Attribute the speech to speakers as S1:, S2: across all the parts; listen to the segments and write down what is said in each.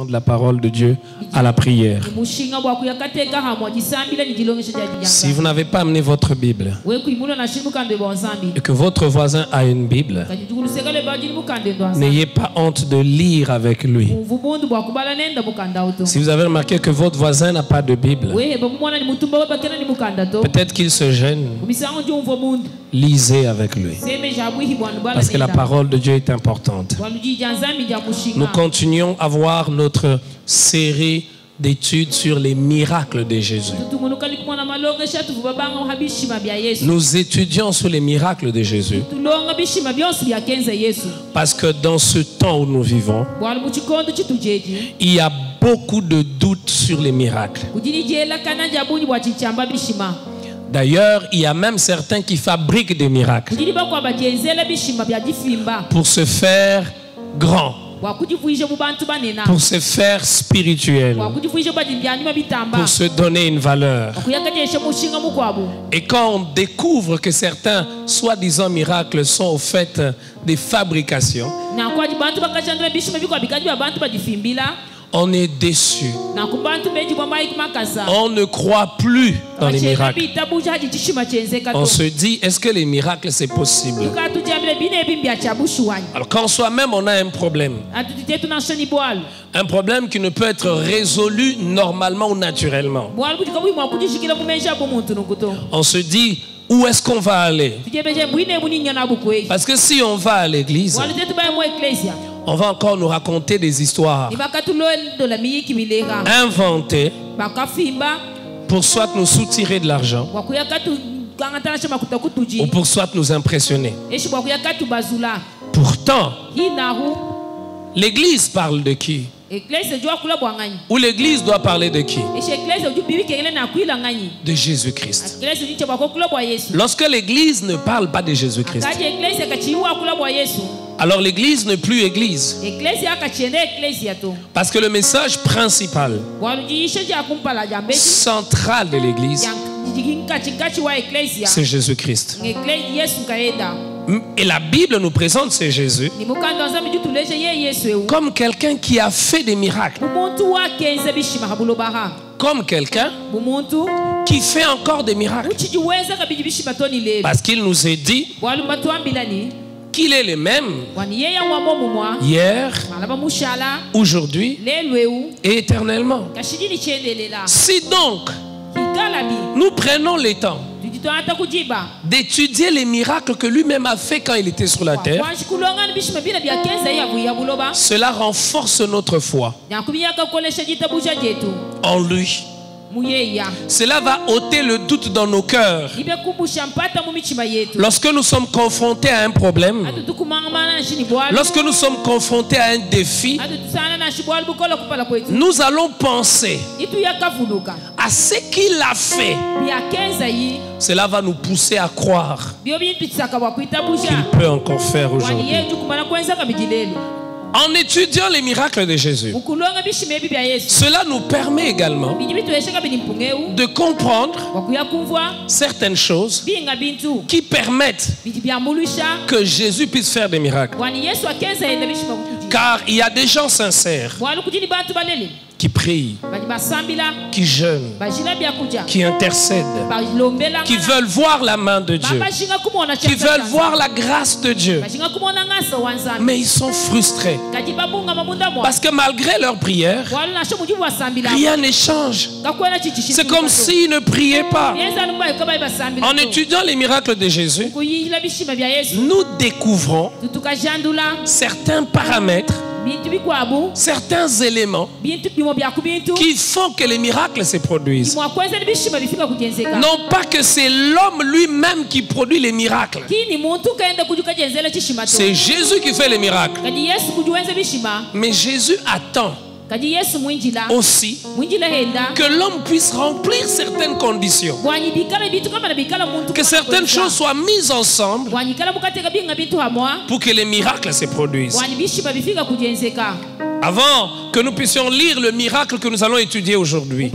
S1: de la parole de Dieu à la prière. Si vous n'avez pas amené votre Bible et que votre voisin a une Bible, n'ayez pas honte de lire avec lui. Si vous avez remarqué que votre voisin n'a pas de Bible, peut-être qu'il se gêne, lisez avec lui. Parce que la parole de Dieu est importante. Nous continuons à voir notre série d'études sur les miracles de Jésus. Nous étudions sur les miracles de Jésus parce que dans ce temps où nous vivons, il y a beaucoup de doutes sur les miracles. D'ailleurs, il y a même certains qui fabriquent des miracles pour se faire grand, pour se faire spirituel, pour se donner une valeur. Et quand on découvre que certains soi-disant miracles sont au fait des fabrications, on est déçu. On ne croit plus dans les miracles. On se dit, est-ce que les miracles c'est possible? Alors quand soi-même on a un problème qui ne peut être résolu normalement ou naturellement, on se dit, où est-ce qu'on va aller? Parce que si on va à l'église, on va encore nous raconter des histoires inventées pour soit nous soutirer de l'argent ou pour soit nous impressionner. Pourtant, l'église parle de qui? Ou l'église doit parler de qui? De Jésus-Christ. Lorsque l'église ne parle pas de Jésus-Christ, alors l'église n'est plus église. Parce que le message principal, central de l'église, c'est Jésus-Christ. Et la Bible nous présente ce Jésus comme quelqu'un qui a fait des miracles, comme quelqu'un qui fait encore des miracles, parce qu'il nous est dit qu'il est le même hier, aujourd'hui et éternellement. Si donc nous prenons le temps d'étudier les miracles que lui-même a fait quand il était sur la terre, cela renforce notre foi en lui. Cela va ôter le doute dans nos cœurs. Lorsque nous sommes confrontés à un problème, lorsque nous sommes confrontés à un défi, nous allons penser à ce qu'il a fait. Cela va nous pousser à croire qu'il peut encore faire aujourd'hui. En étudiant les miracles de Jésus, cela nous permet également de comprendre certaines choses qui permettent que Jésus puisse faire des miracles. Car il y a des gens sincères qui prient, qui jeûnent, qui intercèdent, qui veulent voir la main de Dieu, qui veulent voir la grâce de Dieu. Mais ils sont frustrés parce que malgré leurs prières, rien ne change. C'est comme s'ils ne priaient pas. En étudiant les miracles de Jésus, nous découvrons certains paramètres, certains éléments qui font que les miracles se produisent. Non pas que c'est l'homme lui-même qui produit les miracles. C'est Jésus qui fait les miracles. Mais Jésus attend aussi que l'homme puisse remplir certaines conditions, que certaines choses soient mises ensemble pour que les miracles se produisent. Avant que nous puissions lire le miracle que nous allons étudier aujourd'hui,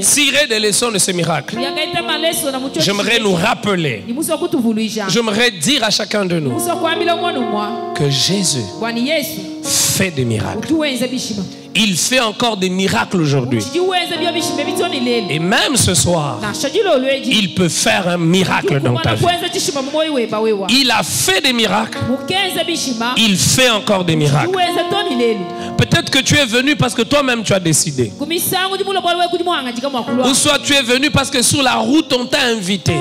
S1: tirer des leçons de ce miracle, j'aimerais nous rappeler, j'aimerais dire à chacun de nous que Jésus fait des miracles. Il fait encore des miracles aujourd'hui. Et même ce soir, il peut faire un miracle dans ta vie. Il a fait des miracles. Il fait encore des miracles. Peut-être que tu es venu parce que toi-même tu as décidé. Ou soit tu es venu parce que sur la route on t'a invité.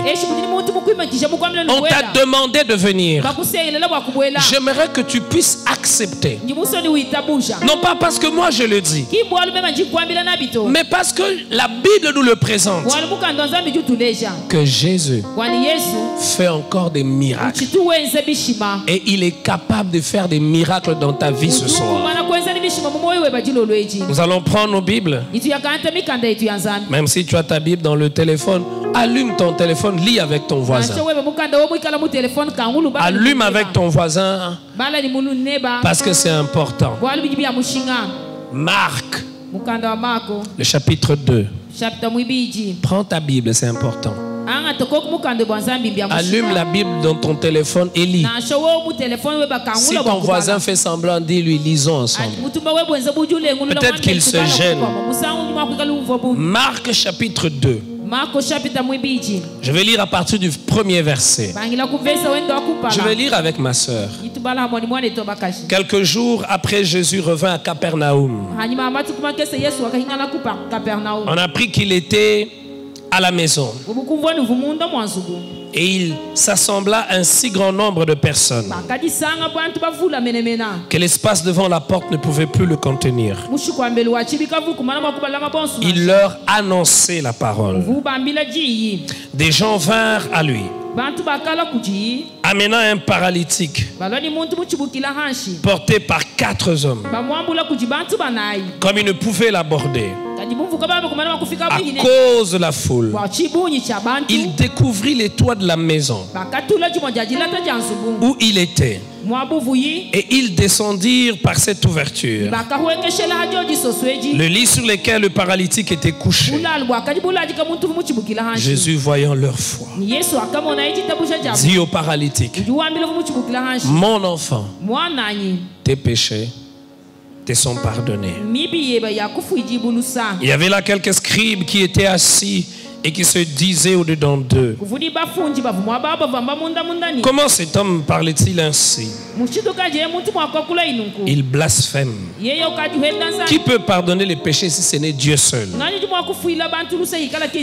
S1: On t'a demandé de venir. J'aimerais que tu puisses accepter. Non pas parce que moi je le dis, mais parce que la Bible nous le présente, que Jésus fait encore des miracles. Et il est capable de faire des miracles dans ta vie ce soir. Nous allons prendre nos Bibles. Même si tu as ta Bible dans le téléphone, allume ton téléphone, lis avec ton voisin. Allume avec ton voisin parce que c'est important. Marc, le chapitre 2. Prends ta Bible, c'est important. Allume la Bible dans ton téléphone et lis. Si ton voisin fait semblant, dis-lui, lisons ensemble. Peut-être qu'il se gêne. Marc chapitre 2. Je vais lire à partir du premier verset. Je vais lire avec ma sœur. Quelques jours après, Jésus revint à Capernaum. On a appris qu'il était à la maison. Et il s'assembla un si grand nombre de personnes que l'espace devant la porte ne pouvait plus le contenir. Il leur annonçait la parole. Des gens vinrent à lui, amenant un paralytique porté par 4 hommes. Comme ils ne pouvaient l'aborder à cause de la foule, il découvrit les toits de la maison où il était. Et ils descendirent par cette ouverture le lit sur lequel le paralytique était couché. Jésus, voyant leur foi, dit au paralytique: mon enfant, tes péchés te sont pardonnés. Il y avait là quelques scribes qui étaient assis et qui se disaient au-dedans d'eux: comment cet homme parlait-il ainsi? Il blasphème. Qui peut pardonner les péchés si ce n'est Dieu seul?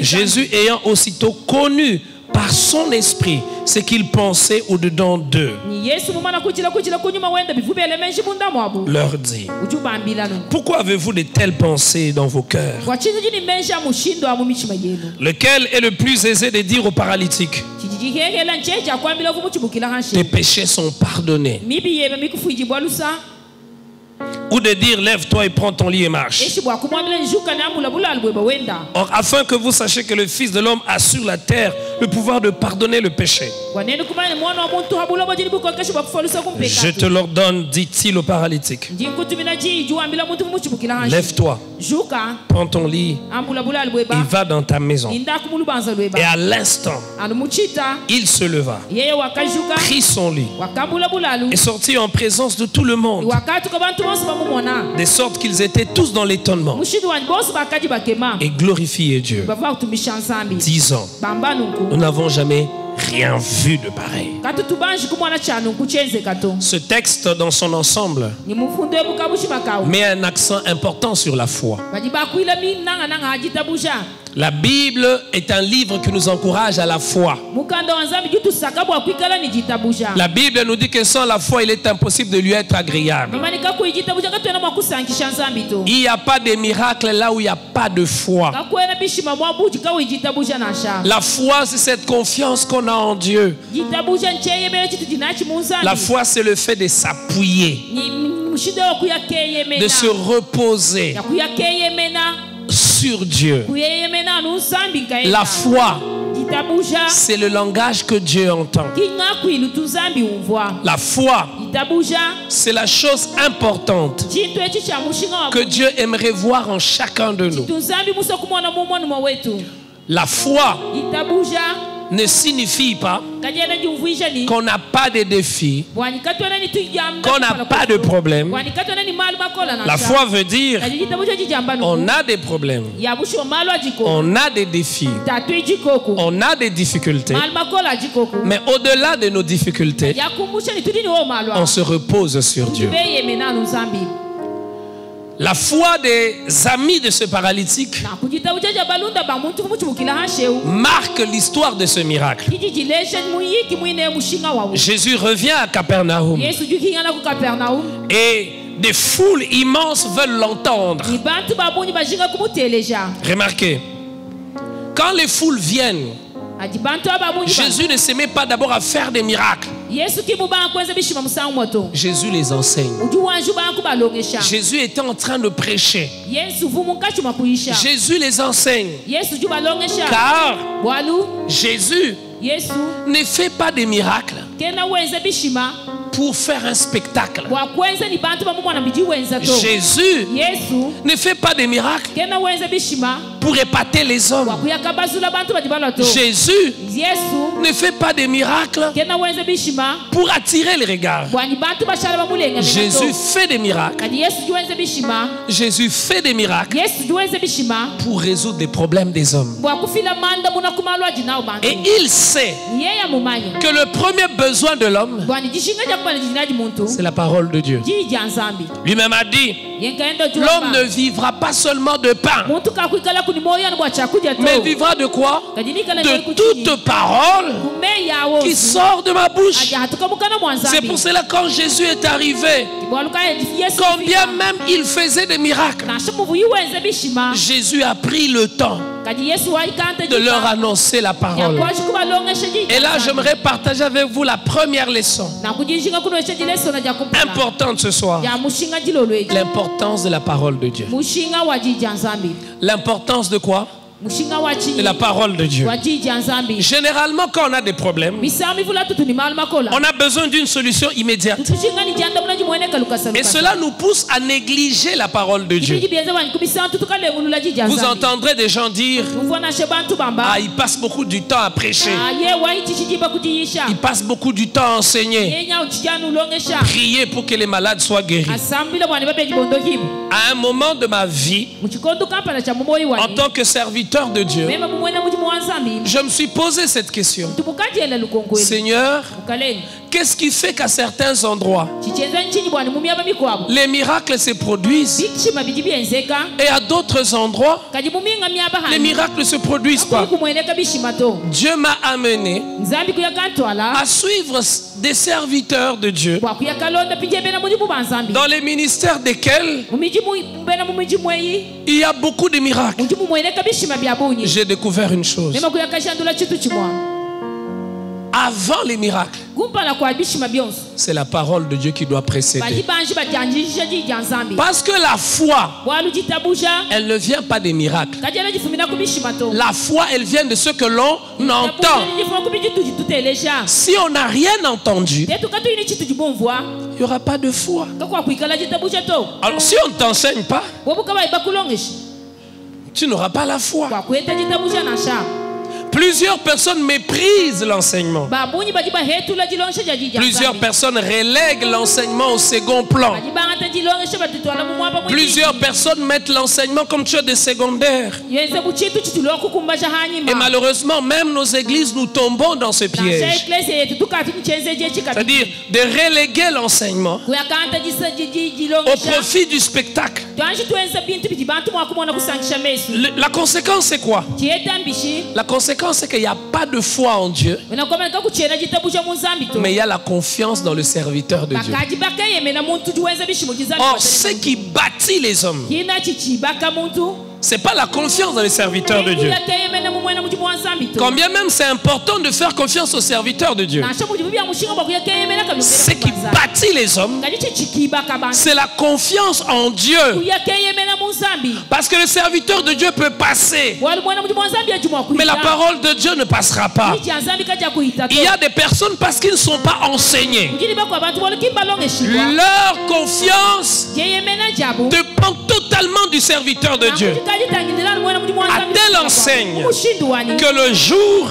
S1: Jésus, ayant aussitôt connu par son esprit ce qu'il pensait au-dedans d'eux, leur dit: pourquoi avez-vous de telles pensées dans vos cœurs? Lequel est le plus aisé de dire au paralytique: tes péchés sont pardonnés, ou de dire: lève-toi et prends ton lit et marche? Or, afin que vous sachiez que le Fils de l'homme a sur la terre le pouvoir de pardonner le péché, je te l'ordonne, dit-il au paralytique, lève-toi, prends ton lit et va dans ta maison. Et à l'instant, il se leva, prit son lit et sortit en présence de tout le monde, de sorte qu'ils étaient tous dans l'étonnement et glorifiaient Dieu, disant: nous n'avons jamais rien vu de pareil. Ce texte dans son ensemble met un accent important sur la foi. La Bible est un livre qui nous encourage à la foi. La Bible nous dit que sans la foi, il est impossible de lui être agréable. Il n'y a pas de miracle là où il n'y a pas de foi. La foi, c'est cette confiance qu'on a en Dieu. La foi, c'est le fait de s'appuyer, de se reposer sur Dieu. La foi, c'est le langage que Dieu entend. La foi, C'est la chose importante que Dieu aimerait voir en chacun de nous. La foi ne signifie pas qu'on n'a pas de défis, qu'on n'a pas de problèmes. La foi veut dire on a des problèmes, on a des défis, on a des difficultés. Mais au-delà de nos difficultés, on se repose sur Dieu. La foi des amis de ce paralytique marque l'histoire de ce miracle. Jésus revient à Capernaum et des foules immenses veulent l'entendre. Remarquez, quand les foules viennent, Jésus ne se met pas d'abord à faire des miracles. Jésus les enseigne. Jésus était en train de prêcher. Jésus les enseigne. Car Jésus ne fait pas des miracles pour faire un spectacle. Jésus ne fait pas des miracles pour épater les hommes. Jésus ne fait pas des miracles pour attirer les regards. Jésus fait des miracles. Jésus fait des miracles pour résoudre les problèmes des hommes. Et il sait que le premier besoin de l'homme, c'est la parole de Dieu. Lui-même a dit, l'homme ne vivra pas seulement de pain, mais vivra de quoi? De toute parole qui sort de ma bouche. C'est pour cela que quand Jésus est arrivé, combien même il faisait des miracles, Jésus a pris le temps de leur annoncer la parole. Et là, j'aimerais partager avec vous la première leçon importante ce soir. L'importance de la parole de Dieu. L'importance de quoi? De la parole de Dieu. Généralement, quand on a des problèmes, on a besoin d'une solution immédiate. Et cela nous pousse à négliger la parole de Dieu. Vous entendrez des gens dire, ah, il passe beaucoup du temps à prêcher, il passe beaucoup du temps à enseigner, prier pour que les malades soient guéris. À un moment de ma vie, en tant que serviteur de Dieu, je me suis posé cette question. Seigneur, qu'est-ce qui fait qu'à certains endroits les miracles se produisent et à d'autres endroits les miracles ne se produisent pas? Dieu m'a amené à suivre des serviteurs de Dieu dans les ministères desquels il y a beaucoup de miracles. J'ai découvert une chose. Avant les miracles, c'est la parole de Dieu qui doit précéder. Parce que la foi, elle ne vient pas des miracles. La foi, elle vient de ce que l'on entend. Si on n'a rien entendu, il n'y aura pas de foi. Alors si on ne t'enseigne pas, tu n'auras pas la foi. Plusieurs personnes méprisent l'enseignement. Plusieurs personnes relèguent l'enseignement au second plan. Plusieurs personnes mettent l'enseignement comme chose de secondaire. Et malheureusement, même nos églises, nous tombons dans ce piège. C'est-à-dire de reléguer l'enseignement au profit du spectacle. La conséquence, c'est quoi? La conséquence, c'est qu'il n'y a pas de foi en Dieu, mais il y a la confiance dans le serviteur de Dieu. Or, ce qui bâtit les hommes, c'est pas la confiance dans les serviteurs de Dieu. Quand bien même c'est important de faire confiance aux serviteurs de Dieu. Ce qui bâtit les hommes, c'est la confiance en Dieu. Parce que le serviteur de Dieu peut passer, mais la parole de Dieu ne passera pas. Il y a des personnes parce qu'ils ne sont pas enseignés. Leur confiance dépend totalement du serviteur de Dieu. A-t-elle enseigne que le jour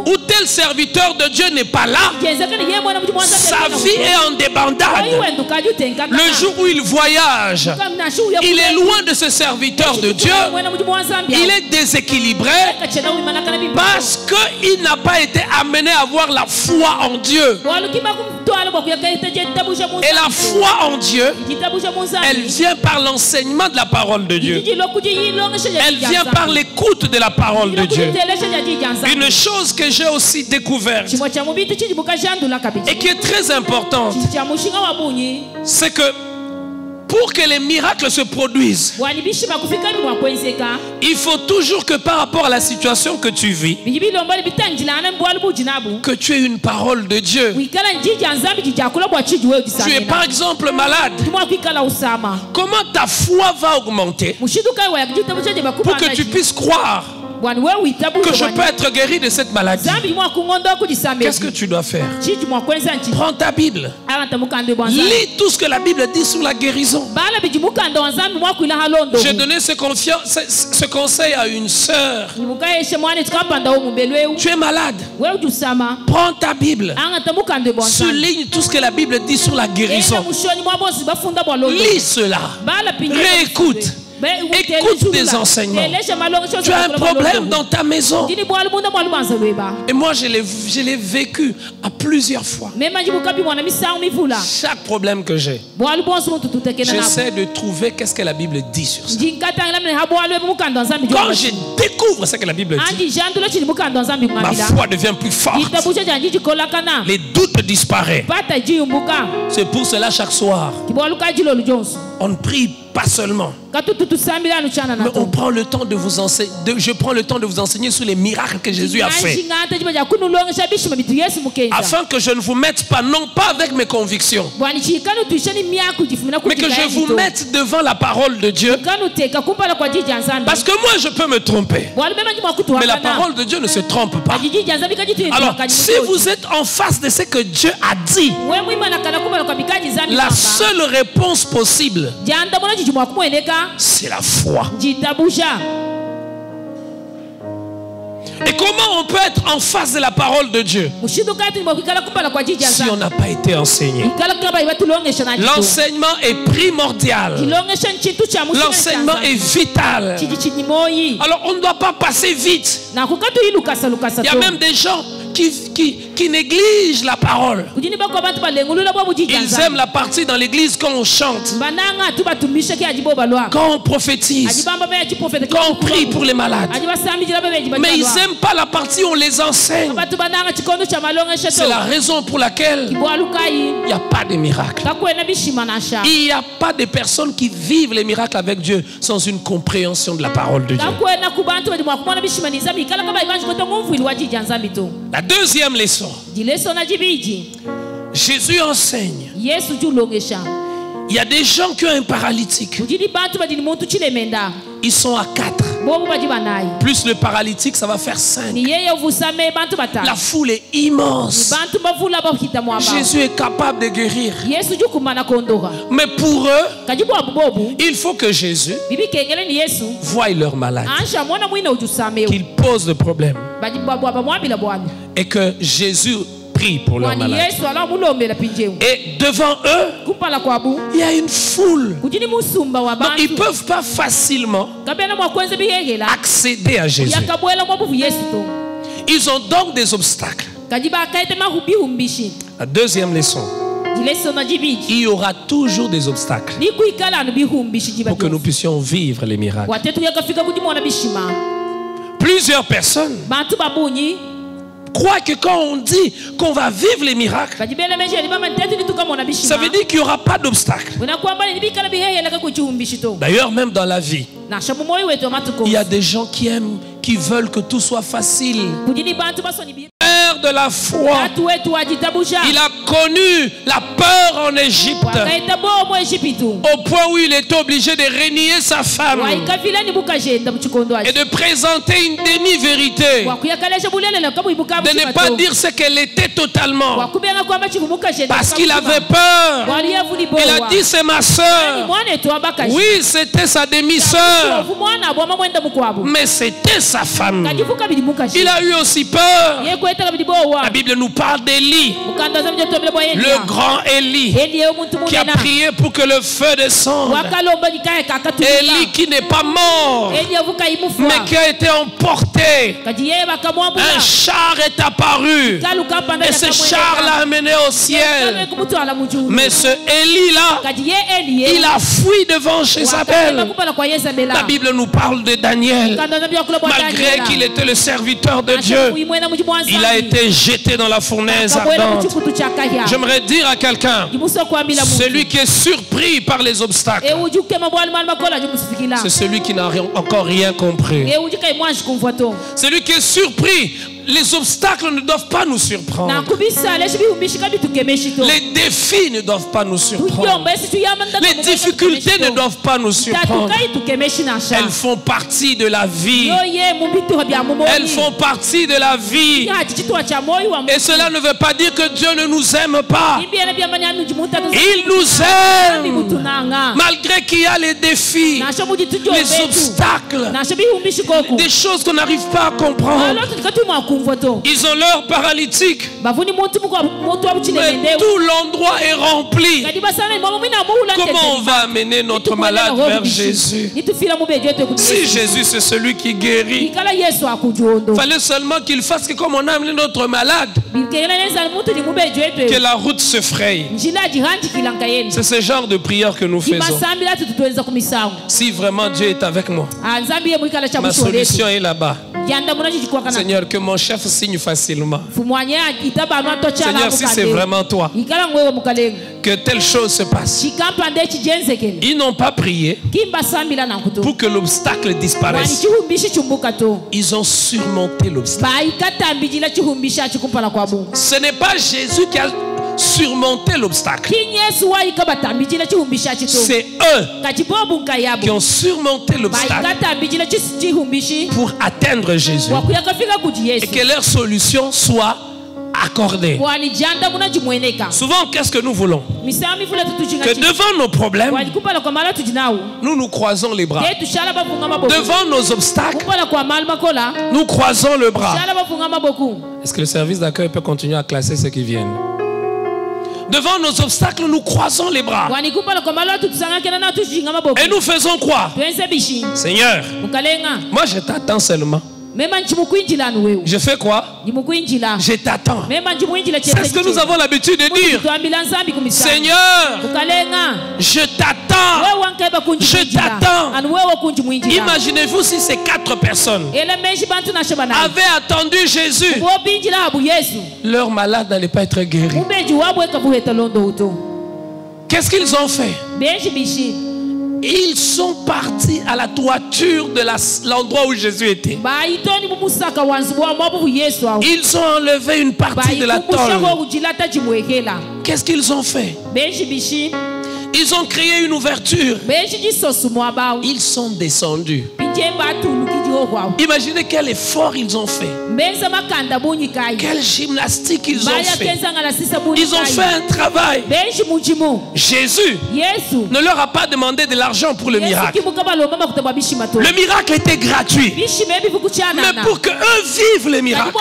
S1: où tel serviteur de Dieu n'est pas là, sa vie est en débandade. Le jour où il voyage, il est loin de ce serviteur de Dieu. Il est déséquilibré parce qu'il n'a pas été amené à avoir la foi en Dieu. Et la foi en Dieu, elle vient par l'enseignement de la parole de Dieu. Elle vient par l'écoute de la parole de Dieu. Une chose que j'ai aussi découverte et qui est très importante, c'est que pour que les miracles se produisent, il faut toujours que par rapport à la situation que tu vis, que tu aies une parole de Dieu. Tu es par exemple malade. Comment ta foi va augmenter pour que tu puisses croire que je peux être guéri de cette maladie? Qu'est-ce que tu dois faire? Prends ta Bible. Lis tout ce que la Bible dit sur la guérison. J'ai donné ce conseil à une sœur. Tu es malade. Prends ta Bible. Souligne tout ce que la Bible dit sur la guérison. Lis cela. Réécoute. Écoute des enseignements. Tu as un problème dans ta maison. Et moi, je l'ai vécu à plusieurs fois. Chaque problème que j'ai, j'essaie de trouver qu'est-ce que la Bible dit sur ça. Quand je découvre ce que la Bible dit, ma foi devient plus forte. Les doutes disparaissent. C'est pour cela chaque soir, on ne prie pas seulement, mais on prend le temps de vous enseigner. Je prends le temps de vous enseigner sur les miracles que Jésus a fait, afin que je ne vous mette pas, non pas avec mes convictions, mais que je vous mette devant la parole de Dieu. Parce que moi je peux me tromper, mais la parole de Dieu ne se trompe pas. Alors si vous êtes en face de ce que Dieu a dit, la seule réponse possible, c'est la foi. Et comment on peut être en face de la parole de Dieu si on n'a pas été enseigné? L'enseignement est primordial. L'enseignement est vital. Alors on ne doit pas passer vite. Il y a même des gens qui négligent la parole. Ils aiment la partie dans l'église quand on chante, quand on prophétise, quand on prie pour les malades. Mais ils n'aiment pas la partie où on les enseigne. C'est la raison pour laquelle il n'y a pas de miracle. Il n'y a pas de personnes qui vivent les miracles avec Dieu sans une compréhension de la parole de Dieu. La deuxième leçon, Jésus enseigne. Il y a des gens qui ont un paralytique. Ils sont à 4. Plus le paralytique, ça va faire 5. La foule est immense. Jésus est capable de guérir. Mais pour eux, il faut que Jésus voie leur maladie, qu'il pose le problème, et que Jésus prie pour leur maladie. Et devant eux, il y a une foule. Donc ils ne peuvent pas facilement accéder à Jésus. Ils ont donc des obstacles. La deuxième leçon, il y aura toujours des obstacles pour que nous puissions vivre les miracles. Plusieurs personnes croient que quand on dit qu'on va vivre les miracles, ça veut dire qu'il n'y aura pas d'obstacle. D'ailleurs, même dans la vie, Il y a des gens qui aiment, qui veulent que tout soit facile. Père de la foi, il a connu la peur en Égypte, au point où il était obligé de renier sa femme et de présenter une demi-vérité, de ne pas dire ce qu'elle était totalement, parce qu'il avait peur. Il a dit c'est ma soeur. Oui, c'était sa demi-soeur, mais c'était sa femme. Il a eu aussi peur. La Bible nous parle d'Élie, le grand Élie, qui a prié pour que le feu descende. Élie qui n'est pas mort, mais qui a été emporté. Un char est apparu et ce char l'a amené au ciel. Mais ce Élie-là, il a fui devant Jézabel. La Bible nous parle de Daniel. Malgré qu'il était le serviteur de Dieu, il a été jeté dans la fournaise ardente. J'aimerais dire à quelqu'un, celui qui est surpris par les obstacles, c'est celui qui n'a encore rien compris. Celui qui est surpris, les obstacles ne doivent pas nous surprendre. Les défis ne doivent pas nous surprendre. Les difficultés ne doivent pas nous surprendre. Elles font partie de la vie. Elles font partie de la vie. Et cela ne veut pas dire que Dieu ne nous aime pas. Il nous aime. Malgré qu'il y a les défis, les obstacles, des choses qu'on n'arrive pas à comprendre. Ils ont leur paralytique, mais tout l'endroit est rempli. Comment on va amener notre malade vers Jésus? Si Jésus c'est celui qui guérit, il fallait seulement qu'il fasse que comme on a amené notre malade, que la route se fraye. C'est ce genre de prière que nous faisons. Si vraiment Dieu est avec moi, ma solution est là-bas. Seigneur, que mon chef signe facilement. Seigneur, si c'est vraiment toi, que telle chose se passe. Ils n'ont pas prié pour que l'obstacle disparaisse. Ils ont surmonté l'obstacle. Ce n'est pas Jésus qui a surmonté l'obstacle. C'est eux qui ont surmonté l'obstacle pour atteindre Jésus et que leur solution soit accordée. Souvent, qu'est-ce que nous voulons? Que devant nos problèmes, nous croisons les bras. Devant nos obstacles, nous croisons le bras. Est-ce que le service d'accueil peut continuer à classer ceux qui viennent? Devant nos obstacles, nous croisons les bras. Et nous faisons quoi? Seigneur, moi je t'attends seulement. Je fais quoi? Je t'attends. C'est ce que nous avons l'habitude de dire. Seigneur, je t'attends. Je t'attends. Imaginez-vous si ces 4 personnes avaient attendu Jésus. Leur malade n'allait pas être guéri. Qu'est-ce qu'ils ont fait? Ils sont partis à la toiture de l'endroit où Jésus était. Ils ont enlevé une partie de la tôle. Qu'est-ce qu'ils ont fait? Ils ont créé une ouverture. Ils sont descendus. Imaginez quel effort ils ont fait. Quelle gymnastique ils ont fait. Ils ont fait un travail. Jésus ne leur a pas demandé de l'argent pour le miracle. Le miracle était gratuit. Mais pour qu'eux vivent le miracle,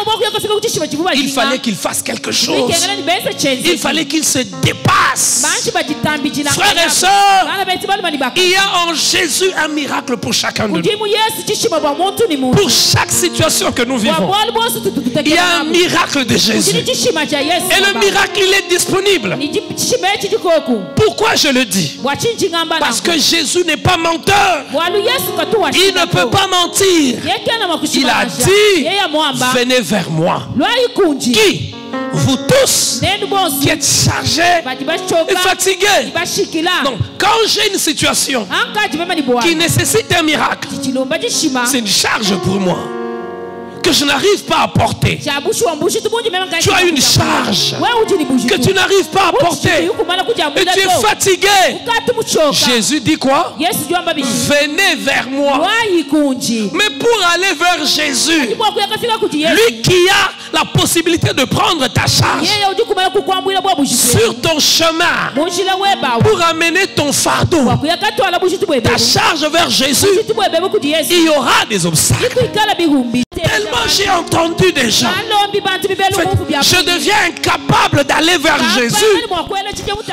S1: il fallait qu'ils fassent quelque chose. Il fallait qu'ils se dépassent. Frères et sœurs, il y a en Jésus un miracle pour chacun de nous. Pour chaque situation que nous vivons, il y a un miracle de Jésus. Et le miracle, il est disponible. Pourquoi je le dis? Parce que Jésus n'est pas menteur. Il ne peut pas mentir. Il a dit, venez vers moi. Qui vous tous qui êtes chargés et fatigués. Donc, quand j'ai une situation qui nécessite un miracle, c'est une charge pour moi que je n'arrive pas à porter. Tu as une charge que tu n'arrives pas à porter et tu es fatigué. Jésus dit quoi? Venez vers moi. Mais pour aller vers Jésus, lui qui a la possibilité de prendre ta charge sur ton chemin pour amener ton fardeau, ta charge vers Jésus, il y aura des obstacles. Tellement j'ai entendu des gens, je deviens incapable d'aller vers Jésus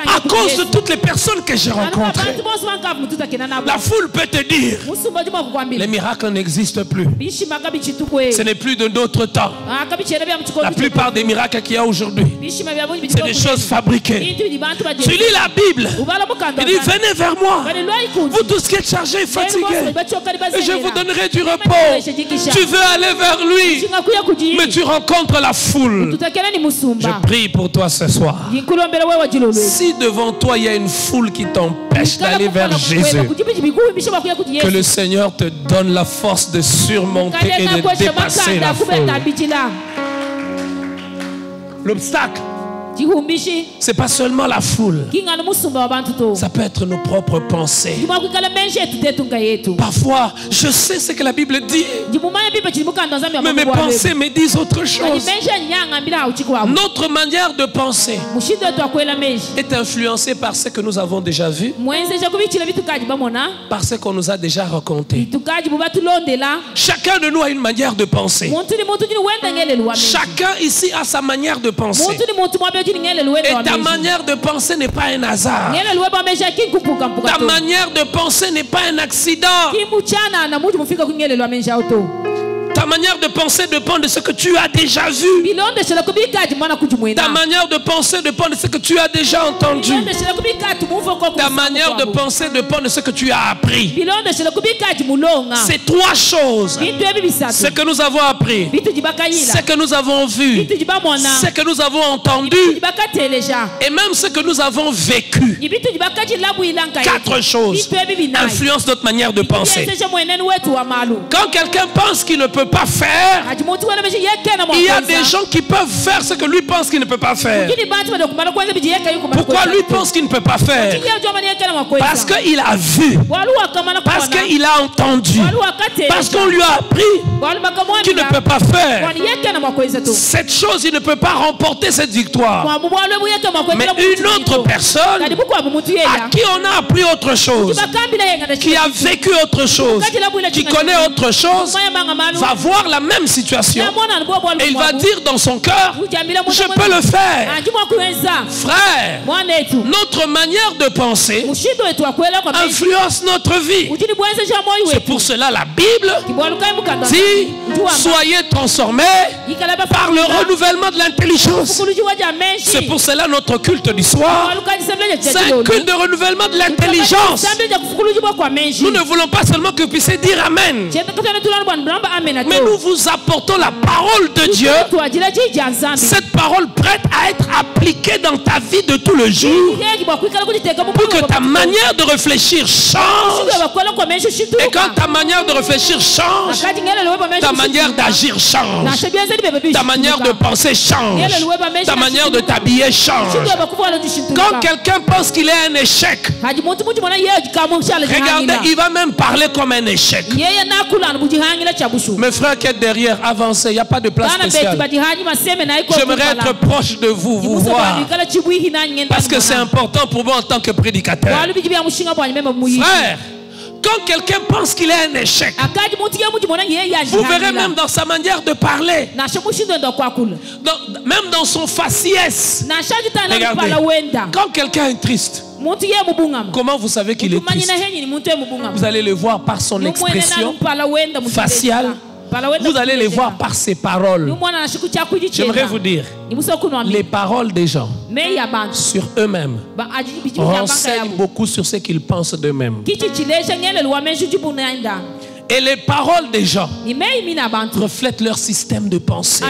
S1: à cause de toutes les personnes que j'ai rencontrées. La foule peut te dire, les miracles n'existent plus. Ce n'est plus de notre temps. La plupart des miracles qu'il y a aujourd'hui, c'est des choses fabriquées. Tu lis la Bible, il dit, venez vers moi, vous tous qui êtes chargés et fatigués, et je vous donnerai du repos. Tu veux aller vers lui, mais tu rencontres la foule. Je prie pour toi ce soir. Si devant toi il y a une foule qui t'empêche d'aller vers Jésus, que le Seigneur te donne la force de surmonter et de dépasser la foule. L'obstacle, c'est pas seulement la foule. Ça peut être nos propres pensées. Parfois, je sais ce que la Bible dit, mais mes pensées me disent autre chose. Notre manière de penser est influencée par ce que nous avons déjà vu, par ce qu'on nous a déjà raconté. Chacun de nous a une manière de penser. Chacun ici a sa manière de penser. Et ta manière de penser n'est pas un hasard. Ta manière de penser n'est pas un accident. Ta manière de penser dépend de ce que tu as déjà vu. Ta manière de penser dépend de ce que tu as déjà entendu. Ta manière de penser dépend de ce que tu as appris. C'est trois choses. Ce que nous avons appris, ce que nous avons vu, ce que nous avons entendu, et même ce que nous avons vécu. Quatre choses influencent notre manière de penser. Quand quelqu'un pense qu'il ne peut pas faire, il y a des gens qui peuvent faire ce que lui pense qu'il ne peut pas faire. Pourquoi lui pense qu'il ne peut pas faire? Parce qu'il a vu, parce qu'il a entendu, parce qu'on lui a appris qu'il ne peut pas faire. Cette chose, il ne peut pas remporter cette victoire. Mais une autre personne à qui on a appris autre chose, qui a vécu autre chose, qui connaît autre chose, va voir la même situation et il va dire dans son cœur, je peux le faire. Frère, notre manière de penser influence notre vie. C'est pour cela la Bible dit, soyez transformés par le renouvellement de l'intelligence. C'est pour cela notre culte du soir, c'est un culte de renouvellement de l'intelligence. Nous ne voulons pas seulement que vous puissiez dire Amen, mais nous vous apportons la parole de Dieu. Cette parole prête à être appliquée dans ta vie de tout le jour, pour que ta manière de réfléchir change. Et quand ta manière de réfléchir change, ta manière d'agir change, ta manière de penser change, ta manière de t'habiller change. Quand quelqu'un pense qu'il est un échec, regardez, il va même parler comme un échec. Mes frères qui êtes derrière, avancez, il n'y a pas de place spéciale. J'aimerais être proche de vous, vous voir, parce que c'est important pour moi en tant que prédicateur. Frère, quand quelqu'un pense qu'il est un échec, vous verrez même dans sa manière de parler, même dans son faciès. Regardez, quand quelqu'un est triste, comment vous savez qu'il est triste? Vous allez le voir par son expression faciale. Vous allez les voir par ses paroles. J'aimerais vous dire, les paroles des gens sur eux-mêmes renseignent beaucoup sur ce qu'ils pensent d'eux-mêmes. Et les paroles des gens reflètent leur système de pensée.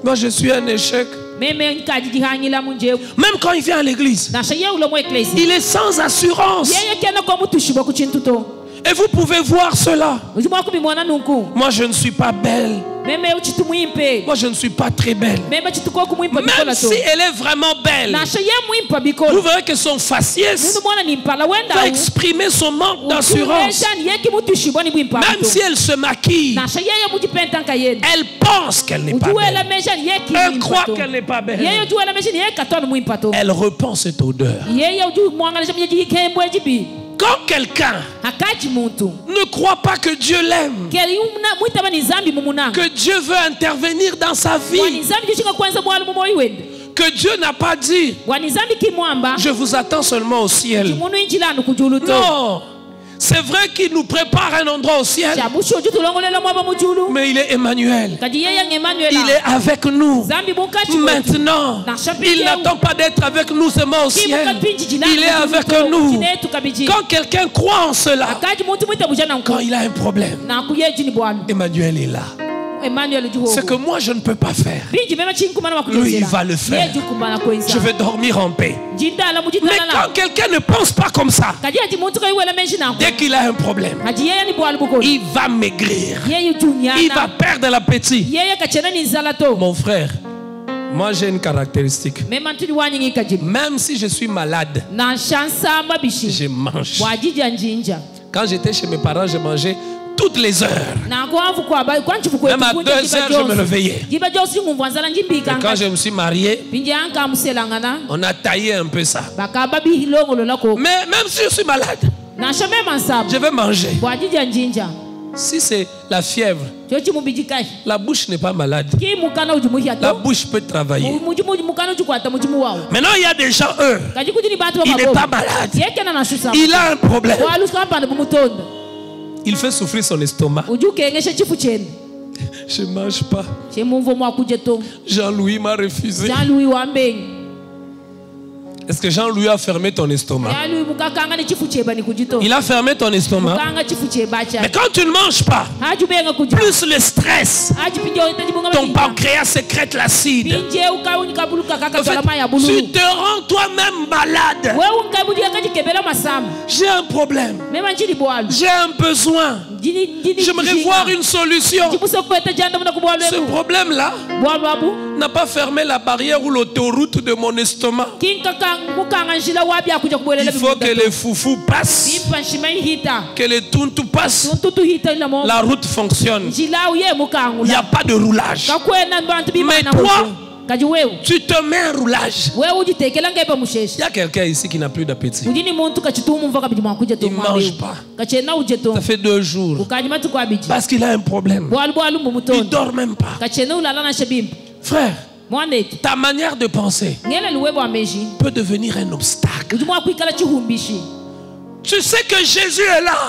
S1: Moi, je suis un échec. Même quand il vient à l'église, il est sans assurance. Et vous pouvez voir cela. Moi, je ne suis pas belle. Moi, je ne suis pas très belle. Même si elle est vraiment belle, vous verrez que son faciès va exprimer son manque d'assurance. Même si elle se maquille, elle pense qu'elle n'est pas belle. Elle croit qu'elle n'est pas belle. Elle repent cette odeur. Quand quelqu'un ne croit pas que Dieu l'aime, que Dieu veut intervenir dans sa vie, que Dieu n'a pas dit je vous attends seulement au ciel. Non. C'est vrai qu'il nous prépare un endroit au ciel, mais il est Emmanuel. Il est avec nous maintenant. Il n'attend pas d'être avec nous seulement au ciel. Il est avec nous. Quand quelqu'un croit en cela, quand il a un problème, Emmanuel est là. Ce que moi je ne peux pas faire, lui il va le faire. Je vais dormir en paix. Mais quand quelqu'un ne pense pas comme ça, dès qu'il a un problème, il va maigrir, il va perdre l'appétit. Mon frère, moi j'ai une caractéristique. Même si je suis malade, je mange. Quand j'étais chez mes parents, je mangeais toutes les heures. Même à 2 heures, je me réveillais. Et quand je me suis marié, on a taillé un peu ça. Mais même si je suis malade, je vais manger. Si c'est la fièvre, la bouche n'est pas malade. La bouche peut travailler. Maintenant, il y a des gens, eux, il n'est pas malade. Il a un problème. Il fait souffrir son estomac. Je ne mange pas. Jean-Louis m'a refusé. Est-ce que Jean-Louis a fermé ton estomac? Il a fermé ton estomac. Mais quand tu ne manges pas, plus le stress, ton pancréas sécrète l'acide. En fait, tu te rends toi-même malade. J'ai un problème. J'ai un besoin. J'aimerais voir une solution. Ce problème-là n'a pas fermé la barrière ou l'autoroute de mon estomac. Il faut que les foufous passent, que les tountou passent, la route fonctionne. Il n'y a pas de roulage. Mais toi, tu te mets un roulage. Il y a quelqu'un ici qui n'a plus d'appétit. Il ne mange pas. Ça fait 2 jours. Parce qu'il a un problème. Il ne dort même pas. Frère, ta manière de penser peut devenir un obstacle. Tu sais que Jésus est là.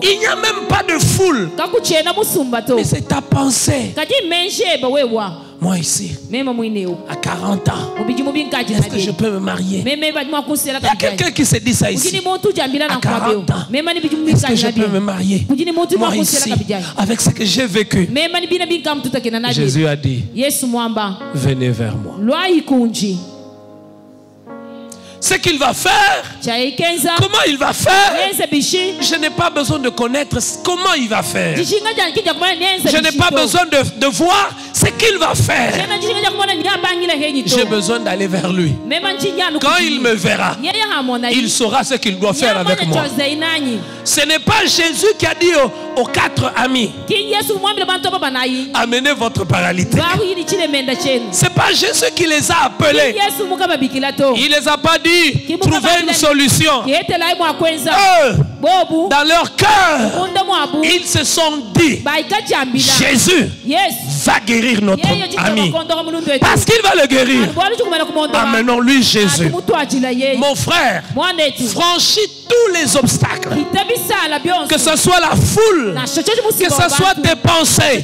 S1: Il n'y a même pas de foule. Mais c'est ta pensée. Moi ici, à 40 ans, est-ce que je peux me marier? Il y a quelqu'un qui se dit ça ici. À 40 ans, est-ce que je peux me marier? Moi ici, avec ce que j'ai vécu, Jésus a dit, venez vers moi. Ce qu'il va faire, comment il va faire, je n'ai pas besoin de connaître comment il va faire. Je n'ai pas besoin de voir ce qu'il va faire. J'ai besoin d'aller vers lui. Quand il me verra, il saura ce qu'il doit faire avec moi. Ce n'est pas Jésus qui a dit aux 4 amis, amenez votre paralytique. Ce n'est pas Jésus qui les a appelés. Il les a pas dit, trouvez une solution. Dans leur cœur, ils se sont dit, Jésus va guérir notre ami. Parce qu'il va le guérir. Amenons-lui Jésus. Mon frère, franchis tous les obstacles. Que ce soit la foule, mal, que ce soit tes pensées,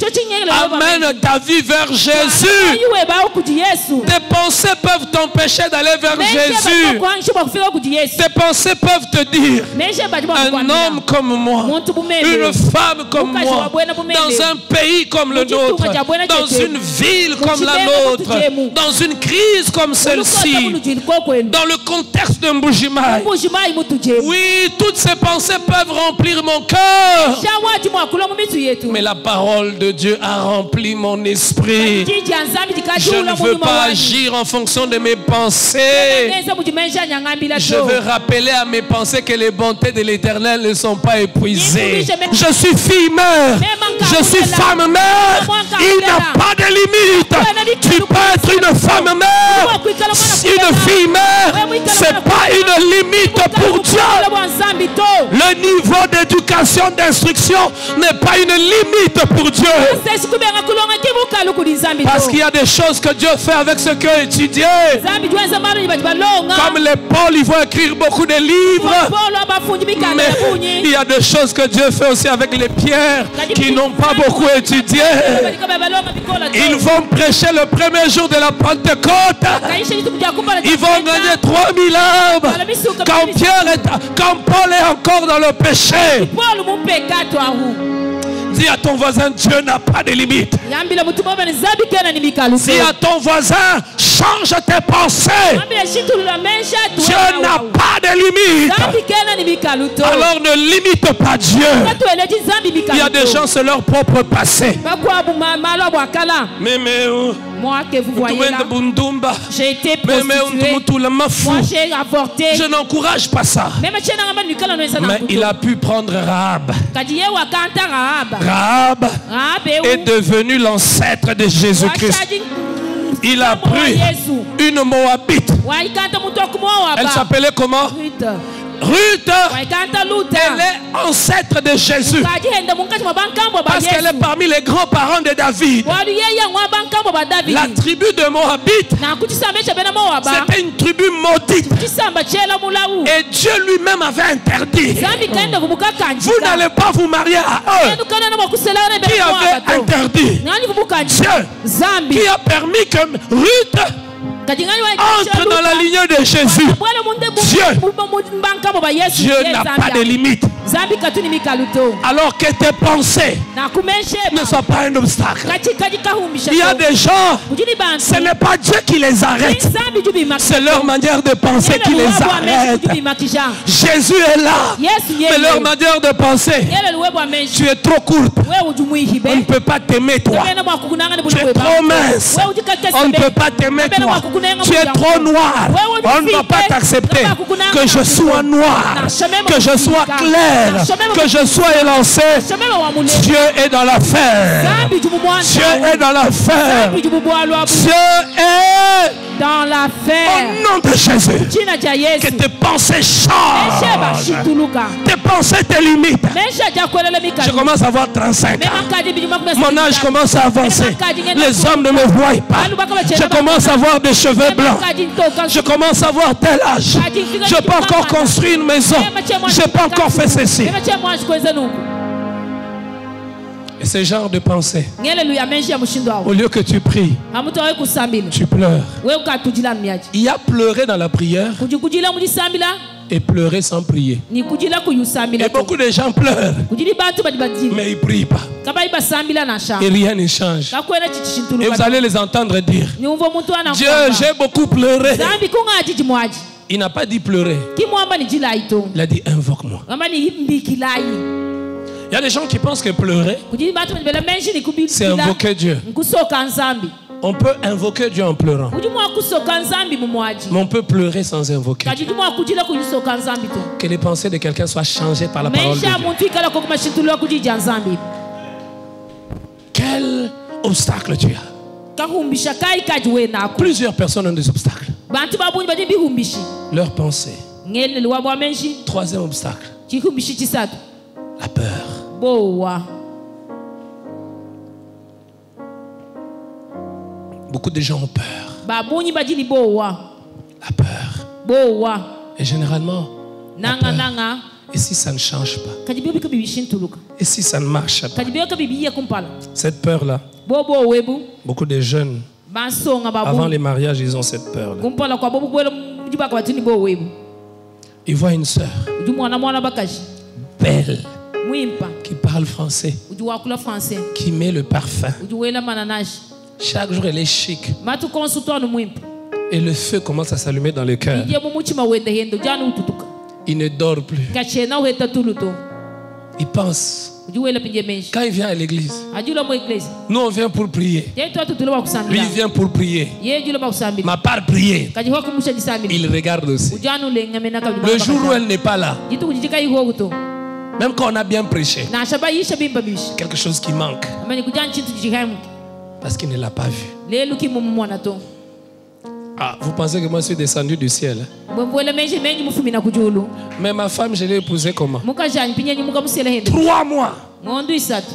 S1: amène ta vie vers Jésus. Tes pensées peuvent t'empêcher d'aller vers Jésus. Tes pensées peuvent te dire, un homme comme moi, une femme comme moi, dans un pays comme le nôtre, dans une ville comme la nôtre, dans une crise comme celle-ci, dans le contexte de Mbujimaï. Oui, toutes ces pensées peuvent remplir mon cœur. Mais la parole de Dieu a rempli mon esprit. Je ne veux pas agir en fonction de mes pensées. Je veux rappeler à mes pensées que les bontés de l'Éternel ne sont pas épuisées. Je suis fille mère. Je suis femme mère. Il n'y a pas de limite. Tu peux être une femme mère, une fille mère. Ce n'est pas une limite pour Dieu. Le niveau d'éducation, d'instruction n'est pas une limite pour Dieu. Parce qu'il y a des choses que Dieu fait avec ce qu'il a étudié. Comme les Paul, ils vont écrire beaucoup de livres. Mais il y a des choses que Dieu fait aussi avec les pierres qui n'ont pas beaucoup étudié. Ils vont prêcher le premier jour de la Pentecôte. Ils vont gagner 3000 âmes. Quand Paul est encore dans le péché. Dis à ton voisin, Dieu n'a pas de limite. Dis à ton voisin, change tes pensées. Dieu n'a pas de limite. Alors ne limite pas Dieu. Il y a des gens, c'est leur propre passé. Mais
S2: moi que vous voyez là, j'ai été prostituée. Moi j'ai avorté.
S1: Je n'encourage pas ça. Mais il a pu prendre Rahab. Rahab est devenu l'ancêtre de Jésus-Christ. Il a pris une Moabite. Elle s'appelait comment? Ruth, elle est ancêtre de Jésus. Parce qu'elle est parmi les grands-parents de David. La tribu de Moabite, c'était une tribu maudite. Et Dieu lui-même avait interdit. Vous n'allez pas vous marier à eux. Qui avait interdit? Dieu. Qui a permis que Ruth entre dans la lignée de Jésus. Dieu n'a pas de limite. Alors que tes pensées ne soient pas un obstacle. Il y a des gens, ce n'est pas Dieu qui les arrête, c'est leur manière de penser qui les arrête. Jésus est là, mais leur manière de penser, tu es trop courte, on ne peut pas t'aimer toi. Tu es trop mince, on ne peut pas t'aimer toi. Tu es trop noir, on ne va pas t'accepter. Que je sois noir, que je sois clair, que je sois élancé, Dieu est dans l'affaire. Dieu est dans l'affaire. Dieu est
S2: dans l'affaire.
S1: Au nom de Jésus, que tes pensées changent. Tes pensées te limitent. Je commence à avoir 35 ans. Mon âge commence à avancer. Les hommes ne me voient pas. Je commence à avoir des cheveux blancs. Je commence à avoir tel âge. Je n'ai pas encore construit une maison. Je n'ai pas encore fait ceci. Et ce genre de pensée, au lieu que tu pries, tu pleures. Il y a pleuré dans la prière et pleurer sans prier. Et beaucoup de gens pleurent, mais ils ne prient pas. Et rien ne change. Et vous allez les entendre dire, Dieu, j'ai beaucoup pleuré. Il n'a pas dit pleurer. Il a dit invoque-moi. Il y a des gens qui pensent que pleurer, c'est invoquer Dieu. On peut invoquer Dieu en pleurant. Mais on peut pleurer sans invoquer Dieu. Que les pensées de quelqu'un soient changées par la parole de Dieu. Quel obstacle tu as? Plusieurs personnes ont des obstacles. Leurs pensées. Troisième obstacle. La peur. Beaucoup de gens ont peur. La peur. Et généralement, Et si ça ne change pas? Et si ça ne marche pas? Cette peur-là, beaucoup de jeunes, avant les mariages, ils ont cette peur-là. Ils voient une sœur belle, qui parle français, qui met le parfum. Chaque jour, elle est chic. Et le feu commence à s'allumer dans le cœur. Il ne dort plus. Il pense. Quand il vient à l'église, nous on vient pour prier. Lui il vient pour prier. Ma part prier. Il regarde aussi. Le jour où elle n'est pas là, même quand on a bien prêché, quelque chose qui manque. Parce qu'il ne l'a pas vu. Ah, vous pensez que moi je suis descendu du ciel? Mais ma femme, je l'ai épousée comment? 3 mois.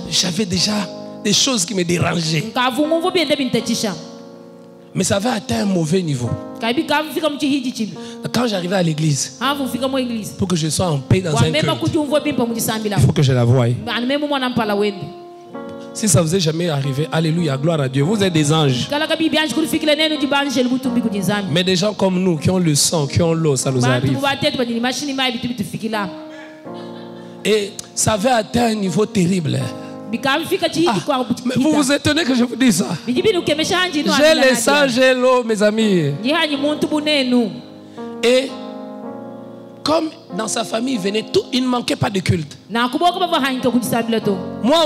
S1: J'avais déjà des choses qui me dérangeaient. Mais ça va atteindre un mauvais niveau. Quand j'arrivais à l'église, pour que je sois en paix dans un culte, il faut que je la voie. Si ça vous est jamais arrivé, alléluia, gloire à Dieu, vous êtes des anges. Mais des gens comme nous, qui ont le sang, qui ont l'eau, ça nous arrive. Et ça avait atteint un niveau terrible. Ah, mais vous vous étonnez que je vous dise ça? J'ai le sang, j'ai l'eau, mes amis. Et comme dans sa famille, il venait tout, il ne manquait pas de culte. Moi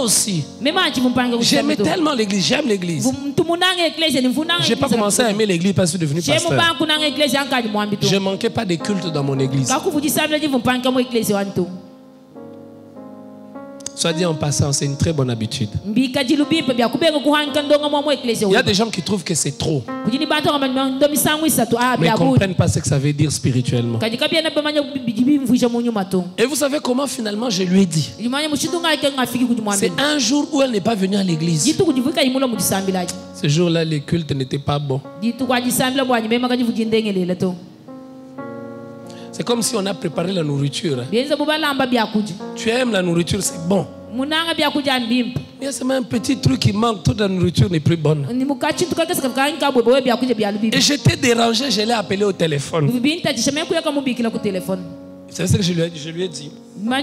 S1: aussi, j'aimais tellement l'église, j'aime l'église. Je n'ai pas commencé à aimer l'église parce que je suis devenu pasteur. Je ne manquais pas de culte dans mon église. Soit dit en passant, c'est une très bonne habitude. Il y a des gens qui trouvent que c'est trop. Mais ils ne comprennent pas ce que ça veut dire spirituellement. Et vous savez comment finalement je lui ai dit? C'est un jour où elle n'est pas venue à l'église. Ce jour-là, les cultes n'étaient pas bons. C'est comme si on a préparé la nourriture. Tu aimes la nourriture, c'est bon. Il y a seulement un petit truc qui manque, toute la nourriture n'est plus bonne. Et j'étais dérangé, je l'ai appelé au téléphone. C'est ce que je lui ai dit. Ah,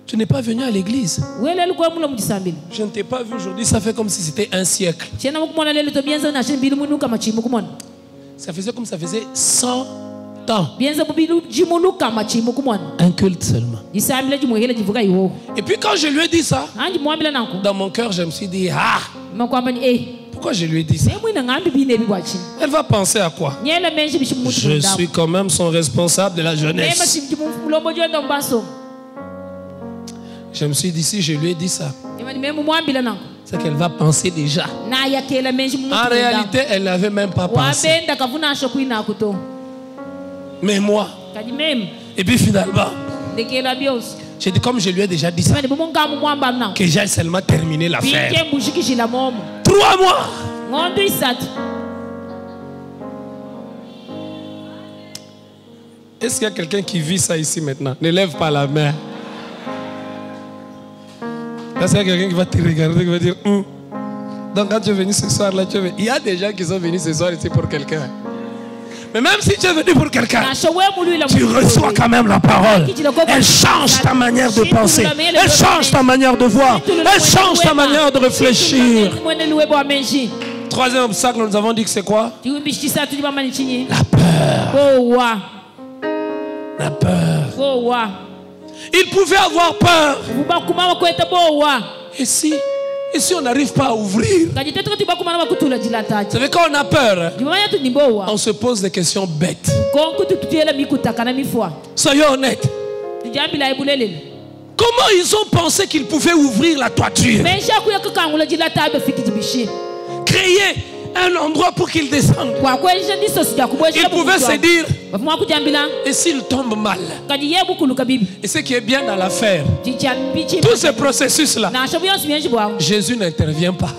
S1: tu n'es pas venu à l'église. Je ne t'ai pas vu aujourd'hui, ça fait comme si c'était un siècle. Ça faisait comme ça faisait 100 ans. Un culte seulement. Et puis quand je lui ai dit ça, dans mon cœur je me suis dit, ah, pourquoi je lui ai dit ça? Elle va penser à quoi? Je suis quand même son responsable de la jeunesse. Je me suis dit, si je lui ai dit ça, c'est qu'elle va penser déjà. En réalité, elle n'avait même pas pensé. Mais moi, et puis finalement, j'ai dit, comme je lui ai déjà dit ça, que j'ai seulement terminé l'affaire. 3 mois. Est-ce qu'il y a quelqu'un qui vit ça ici maintenant? Ne lève pas la main. Est-ce qu'il y a quelqu'un qui va te regarder, qui va dire, donc quand tu es venu ce soir là, il y a des gens qui sont venus ce soir ici pour quelqu'un. Mais même si tu es venu pour quelqu'un, tu reçois quand même la parole. Elle change ta manière de penser. Elle change ta manière de voir. Elle change ta manière de réfléchir. Troisième obstacle, nous avons dit que c'est quoi? La peur. La peur. Il pouvait avoir peur. Et si on n'arrive pas à ouvrir, vous savez, quand on a peur, on se pose des questions bêtes. Soyons honnêtes. Comment ils ont pensé qu'ils pouvaient ouvrir la toiture? Créer un endroit pour qu'ils descendent. Ils pouvaient se dire, et s'il tombe mal? Et ce qui est bien dans l'affaire, tout ce processus-là, Jésus n'intervient pas.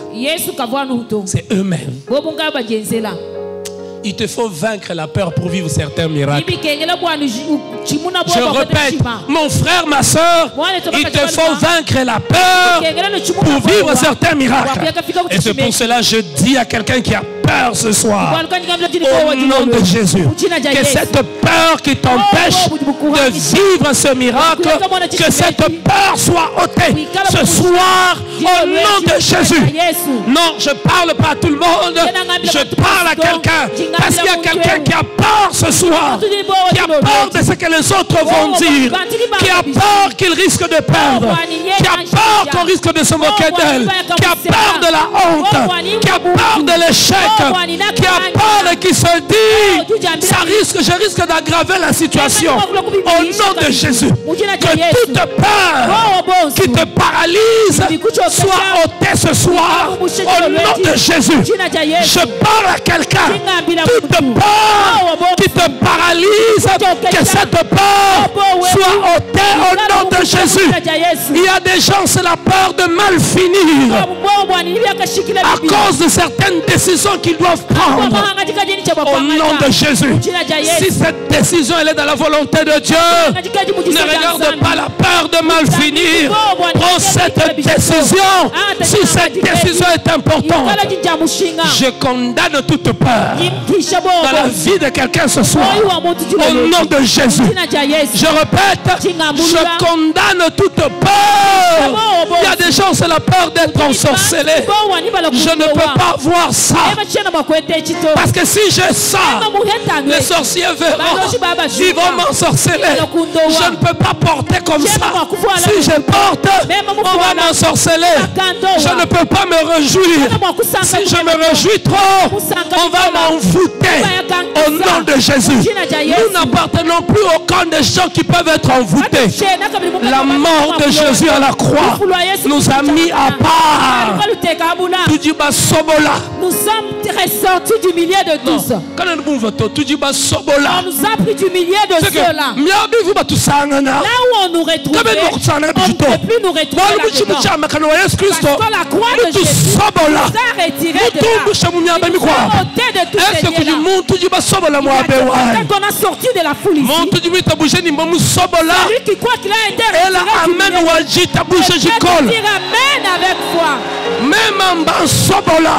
S1: C'est eux-mêmes. Il te faut vaincre la peur pour vivre certains miracles. Je répète, mon frère, ma soeur, il te faut vaincre la peur pour vivre certains miracles. Et c'est pour cela que je dis à quelqu'un qui a peur ce soir, au nom de Jésus, que cette peur qui t'empêche de vivre ce miracle, que cette peur soit ôtée ce soir, au nom de Jésus. Non, je ne parle pas à tout le monde, je parle à quelqu'un, parce qu'il y a quelqu'un qui a peur ce soir, qui a peur de ce que les autres vont dire, qui a peur qu'il risque de perdre, qui a peur qu'on risque de se moquer d'elle, qui a peur de la honte, qui a peur de l'échec, qui a peur et qui se dit, je risque d'aggraver la situation. Au nom de Jésus, que toute peur qui te paralyse soit ôtée ce soir. Au nom de Jésus, je parle à quelqu'un. Toute peur qui te paralyse, que cette peur soit ôtée au nom de Jésus. Il y a des gens, c'est la peur de mal finir à cause de certaines décisions qu'ils doivent prendre. Au nom de Jésus, si cette décision elle est dans la volonté de Dieu, ne regarde pas la peur de mal finir. Prends cette décision. Si cette décision est importante, je condamne toute peur dans la vie de quelqu'un ce soir. Au nom de Jésus, je répète, je condamne toute peur. Il y a des gens, c'est la peur d'être ensorcelé. Je ne peux pas voir ça. Parce que si j'ai ça, les sorciers verront, ils vont m'ensorceler. Je ne peux pas porter comme ça. Si je porte, on va m'ensorceler. Je ne peux pas me réjouir. Si je me réjouis trop, on va m'envoûter. Au nom de Jésus, nous n'appartenons plus au camp des gens qui peuvent être envoûtés. La mort de Jésus à la croix nous a mis à part.
S2: Nous sommes ressortis du milieu de tous. On nous a pris du milieu de ceux-là. Là où on nous retrouvait, on ne peut plus nous retrouver là-dedans. Parce que la croix de Jésus nous a retirés de là. Nous a ôtés de tous ces liens-là. Quand on a sorti de la foule ici, celui qui croit qu'il a été retiré, il dire amen avec foi.
S1: Même en bas sobola.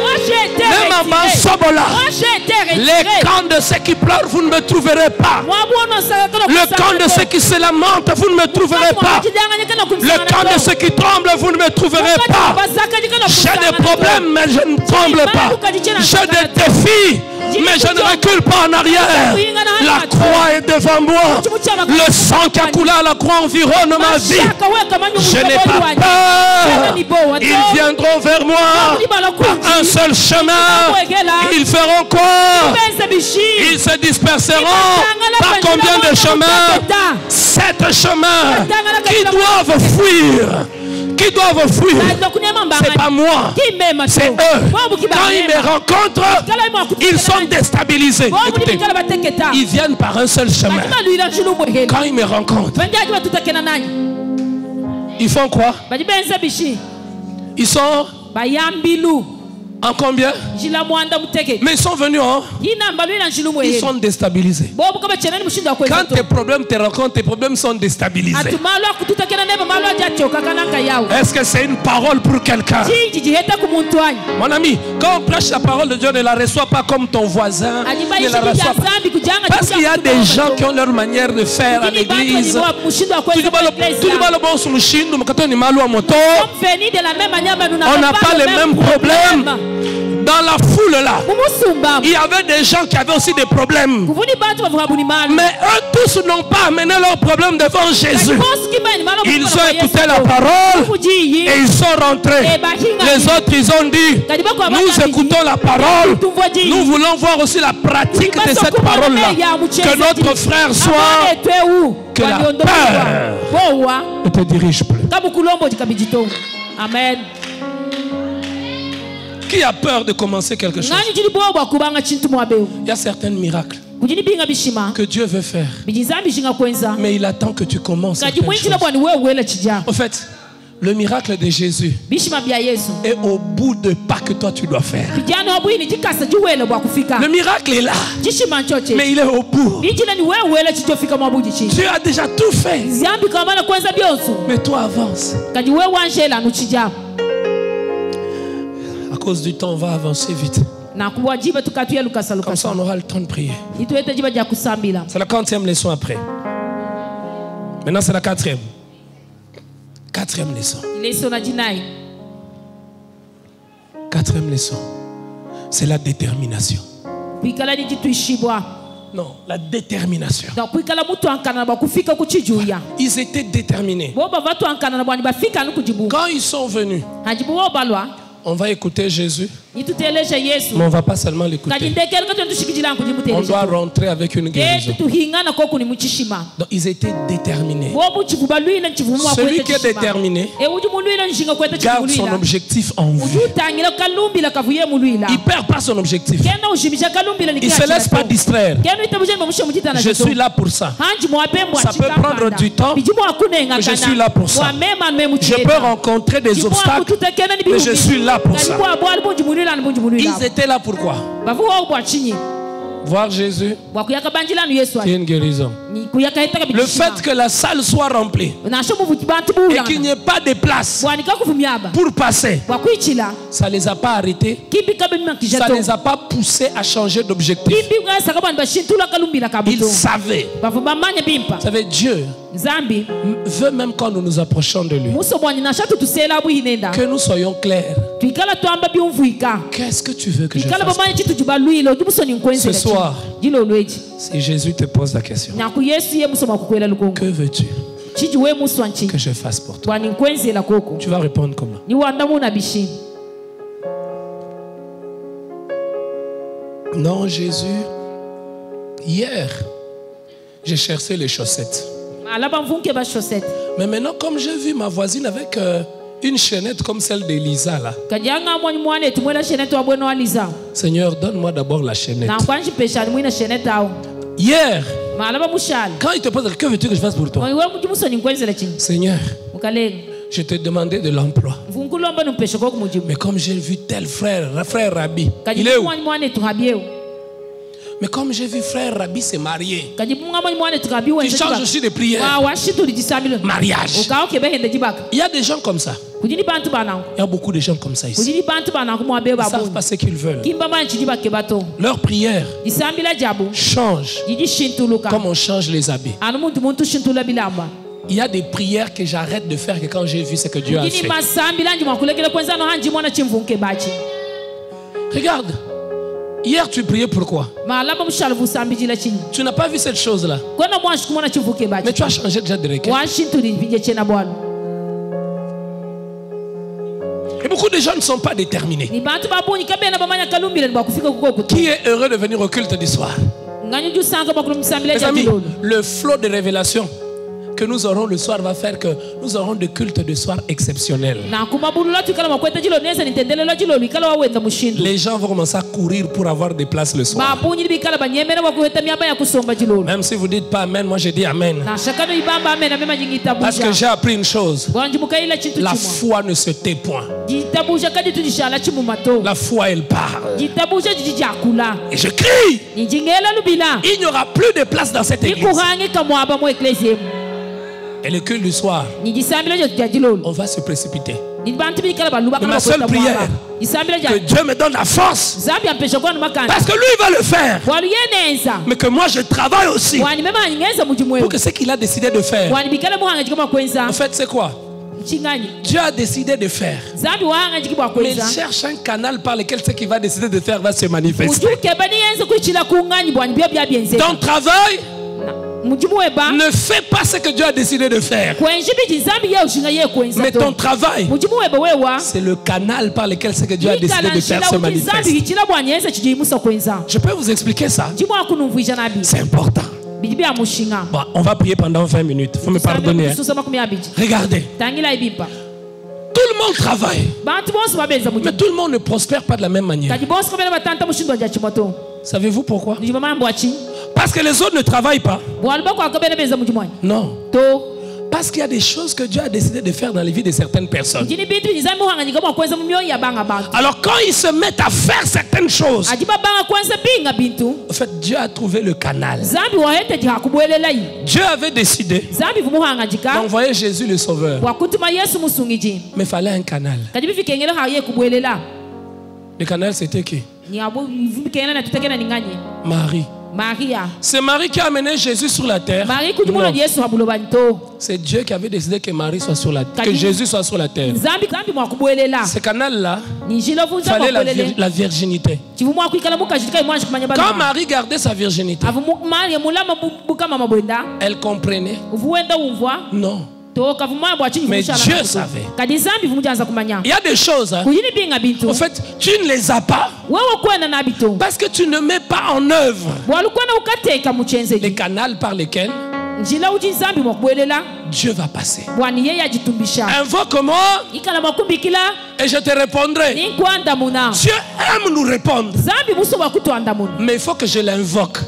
S2: Moi j'ai été retiré.
S1: Les camps de ceux qui pleurent, vous ne me trouverez pas. Le camp de ceux qui se lamentent, vous ne me trouverez pas. Le camp de ceux qui tremblent, vous ne me trouverez pas. J'ai des problèmes, mais je ne tremble pas. J'ai des défis, mais je ne recule pas en arrière. La croix est devant moi. Le sang qui a coulé à la croix environne ma vie. Je n'ai pas peur. Ils viendront vers moi par un seul chemin. Ils feront quoi? Ils se disperseront par combien de chemins? 7 chemins qui doivent fuir. Qui doivent fuir. C'est pas moi, c'est eux. Quand ils me rencontrent, ils sont déstabilisés. Écoutez, ils viennent par un seul chemin. Quand ils me rencontrent, ils font quoi? Ils sont en combien? Mais ils sont venus, hein? Ils sont déstabilisés. Quand tes problèmes te rencontrent, tes problèmes sont déstabilisés. Est-ce que c'est une parole pour quelqu'un? Mon ami, quand on prêche la parole de Dieu, ne la reçois pas comme ton voisin. Ne la reçois pas. Parce qu'il y a des gens qui ont leur manière de faire à l'église. On n'a pas les mêmes problèmes. Dans la foule là, il y avait des gens qui avaient aussi des problèmes. Mais eux tous n'ont pas amené leurs problèmes devant Jésus. Ils ont écouté la parole et ils sont rentrés. Les autres, ils ont dit, nous écoutons la parole. Nous voulons voir aussi la pratique de cette parole-là. Que notre frère soit, que la peur ne te dirige plus.
S2: Amen.
S1: Qui a peur de commencer quelque chose? Il y a certains miracles que Dieu veut faire, mais il attend que tu commences. En fait, Le miracle de Jésus est au bout de pas que toi tu dois faire. Le miracle est là, mais il est au bout. Tu as déjà tout fait, mais toi avance. À cause du temps, on va avancer vite. Comme ça on aura le temps de prier. C'est la 40e leçon après. Maintenant c'est la 4e. 4e leçon. 4e leçon. C'est la détermination. Non, la détermination. Ils étaient déterminés. Quand ils sont venus, on va écouter Jésus, mais on ne va pas seulement l'écouter. On doit rentrer avec une guérison. Donc ils étaient déterminés. Celui qui est déterminé garde son objectif en vue. Il ne perd pas son objectif. Il ne se laisse pas distraire. Je suis là pour ça. Ça peut prendre du temps, mais je suis là pour ça. Je peux rencontrer des obstacles, mais je suis là pour ça. Ils étaient là pourquoi? Voir Jésus, c'est une guérison. Le fait que la salle soit remplie et qu'il n'y ait pas de place pour passer, ça ne les a pas arrêtés, ça ne les a pas poussés à changer d'objectif. Ils savaient. Vous savez, Dieu veut même quand nous nous approchons de lui que nous soyons clairs. Qu'est-ce que tu veux que je fasse? Ce soir, si Jésus te pose la question, que veux-tu que je fasse pour toi? Tu vas répondre comment? Non, Jésus, hier, j'ai cherché les chaussettes. Mais maintenant, comme j'ai vu ma voisine avec une chaînette comme celle d'Elisa là, Seigneur, donne-moi d'abord la chaînette. Hier, quand il te pose, que veux-tu que je fasse pour toi? Seigneur, je te demandais de l'emploi. Mais comme j'ai vu tel frère Rabbi, il est où? Mais comme j'ai vu frère Rabbi s'est marié, tu changes aussi de prière. Mariage. Il y a des gens comme ça. Il y a beaucoup de gens comme ça ici. Ils ne savent pas ce qu'ils veulent. Leur prière change comme on change les habits. Il y a des prières que j'arrête de faire que quand j'ai vu ce que Dieu a fait. Regarde. Hier tu priais pourquoi? Tu n'as pas vu cette chose-là. Mais tu as changé déjà de requête. Et beaucoup de gens ne sont pas déterminés. Qui est heureux de venir au culte du soir? Les amis, le flot de révélation que nous aurons le soir va faire que nous aurons des cultes de soir exceptionnels. Les gens vont commencer à courir pour avoir des places le soir. Même si vous dites pas amen, moi je dis amen. Parce que j'ai appris une chose. La foi ne se tait point. La foi elle parle. Et je crie. Il n'y aura plus de place dans cette église. Et le culte du soir, on va se précipiter. Mais ma seule prière, que Dieu me donne la force. Parce que lui il va le faire. Mais que moi je travaille aussi pour que ce qu'il a décidé de faire. En fait c'est quoi? Dieu a décidé de faire. Mais il cherche un canal par lequel ce qu'il va décider de faire va se manifester. Ton travail, ne fais pas ce que Dieu a décidé de faire. Mais ton travail, c'est le canal par lequel ce que Dieu a décidé de faire se manifeste. Je peux vous expliquer ça? C'est important. Bon, on va prier pendant 20 minutes. Il faut me pardonner. Hein? Regardez. Tout le monde travaille. Mais tout le monde ne prospère pas de la même manière. Savez-vous pourquoi? Parce que les autres ne travaillent pas. Non. Parce qu'il y a des choses que Dieu a décidé de faire dans les vies de certaines personnes. Alors quand ils se mettent à faire certaines choses, en fait Dieu a trouvé le canal. Dieu avait décidé d'envoyer Jésus le Sauveur. Mais il fallait un canal. Le canal c'était qui? Marie. C'est Marie qui a amené Jésus sur la terre. C'est Dieu qui avait décidé que Marie soit sur la terre, que Jésus soit sur la terre. Ce canal-là, il fallait la virginité. Quand Marie gardait sa virginité, elle comprenait. Non. Mais Dieu savait. Il y a des choses, hein, en fait, tu ne les as pas parce que tu ne mets pas en œuvre les canaux par lesquels Dieu va passer. Invoque-moi et je te répondrai. Dieu aime nous répondre. Mais il faut que je l'invoque.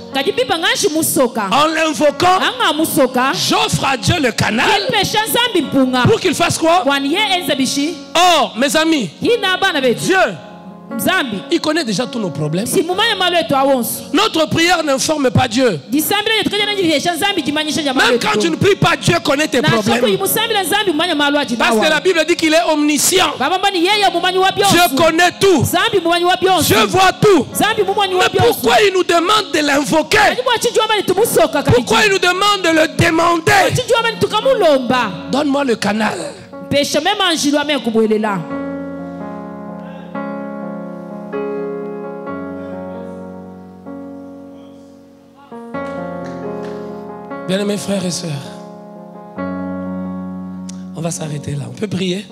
S1: En l'invoquant, j'offre à Dieu le canal pour qu'il fasse quoi? Oh, mes amis, Dieu, il connaît déjà tous nos problèmes. Notre prière n'informe pas Dieu. Même quand tu ne pries pas, Dieu connaît tes problèmes. Parce que la Bible dit qu'il est omniscient. Dieu connaît tout. Dieu voit tout. Mais pourquoi il nous demande de l'invoquer? Pourquoi il nous demande de le demander? Donne-moi le canal. Bien-aimés frères et sœurs, on va s'arrêter là. On peut prier?